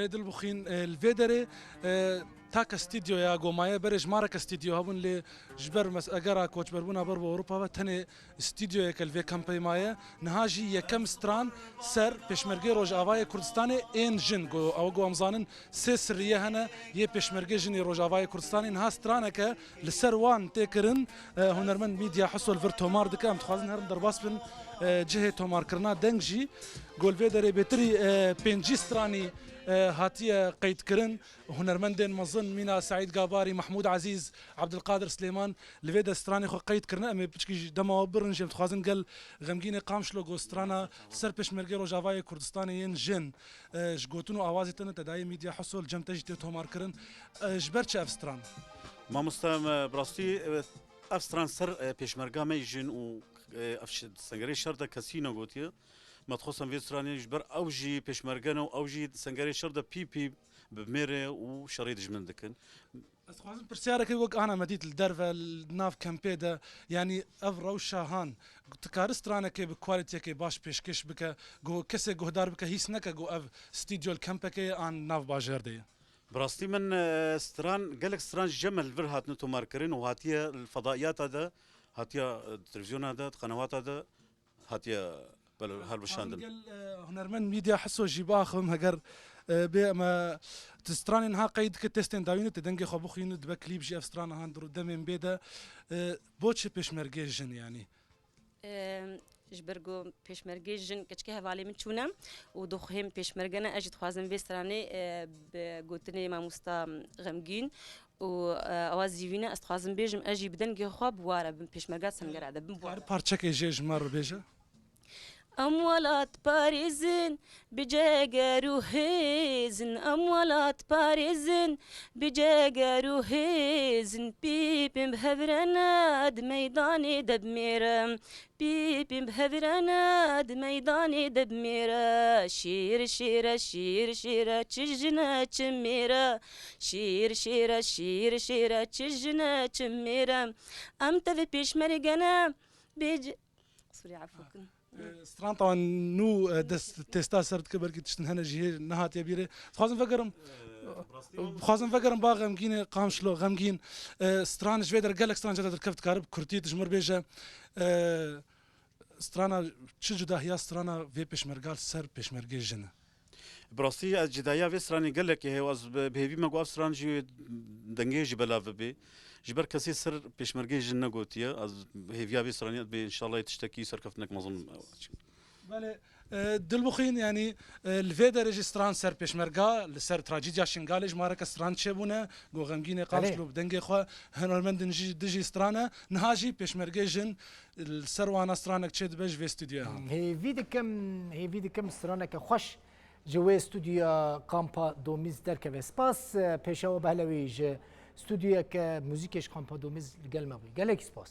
دل بخين الفيدري تاك استديو يا جومايا برج مارك استديو هبون اللي جبر مس اجرا كوتش بربونا بربو اوروبا بتني استديو يكل في كامبي مايا نهاجي يكم ستران سر بيشمرجي روج افاي كردستاني ان جن جو او جو امزانن سريه هنا ي بيشمرجي جني روج افاي كردستاني نها سترانك لسروان تكرن هنرمن ميديا حصل فيرتومار دكام تخازن هرم درباس بن جهه تومار كرنا دنجي جول فيدري بتري بينجي ستراني هاتيه قيد كرن هنرمندن مظن مينا سعيد قاباري محمود عزيز عبد القادر سليمان لفيدا ستراني خو قيد كرنا امي بتشكي دما برنج تخازن قال غمجيني قامشلو جو سترانا سربش مرغيرو جافاي كردستاني ين جن جوتنو اوازي تن تداي ميديا حصول جمتج تيتو ماركرن جبرتش افستران ما مستم براستي افستران سر بيشمرغا ميجن و افشد سنگري شرطه كاسينو غوتيه ما تخصم في ستراني جبر اوجي بيشمرغانو اوجي سنگري شرطه بي بميري وشريد جمندكن استخدم برسيارك يقولك انا مديت الدرفه الناف كامبيدا يعني افرو شاهان تكارسترانا كي بكواليتي كي باش بيشكش بك جو كسي جو دار بك هيسنك جو اف ستوديو الكامبكي ان ناف باجردي براستي من ستران قالك ستران جمل فرهات نتو ماركرين وهاتيا الفضائيات هذا هاتيا التلفزيون هذا قنوات هذا هاتيا هالبشاندل هنرمن ميديا حسو جيباخم هجر بما تستران نها قيد كتستن داوين تدنجي خبوخين دبا كليب جي افستران هاندرو دمين بيدا بوتش بيشمرجيجن يعني جبرگو پیشمرگیجن کچکی حوالی من چونم و دخهم پیشمرگنا اجد خوازم بیسترانی بگوتنی ما مستا غمگین و آواز جیوینا استخوازم بیجم اجی بدنگی خواب واره بن پیشمرگات سنگر عده بن واره پارچه که جیج مر بیجه أموالات باريزن بجاجرو هيزن أموالات باريزن بجاجرو هيزن بيبم بهفرناد ميداني دبميرم بيبم بهفرناد ميداني دبميرا شير شيرة شير شيرة تشجنا تشميرا شير شيرة شير شيرة تشجنا تشميرا أمتى في بيشمرجنا بيج سوري عفوكم ستران طبعا نو دست تيستا سرت كبر كي تشتن هنا جهه نهات يبيره خازن فكرم باغ غمكين قامشلو غمكين ستران جويدر قالك ستران جدر كفت كارب كرتي تجمر بيجا سترانا تشجدا هي سترانا في بيشمرغال سر بيشمرغي جن براستي الجدايا في ستراني قالك هي واز بهيفي ما قاف ستران جي دنگي جبلا بي جبر كسي سر بيشمرغي جن نغوتيا از هيفيا في ستراني ان شاء الله تشتكي سركفتنك مظن بله دلبخين يعني الفيدا ريجستران سر بيشمرغا لسر تراجيديا شنغالج مارك ستران تشبونه جو غمغيني قافلو بدنگي خو هنرمند دجي سترانا نهاجي بيشمرغي جن السروانا سترانك تشد بج في استوديو هي فيدكم سترانك خوش جوه استوديو كامبا دوميز دركه سپاس پیشاو بهلوی استودیو که موزیکش کامپا دومیز گل مبی گلک سپاس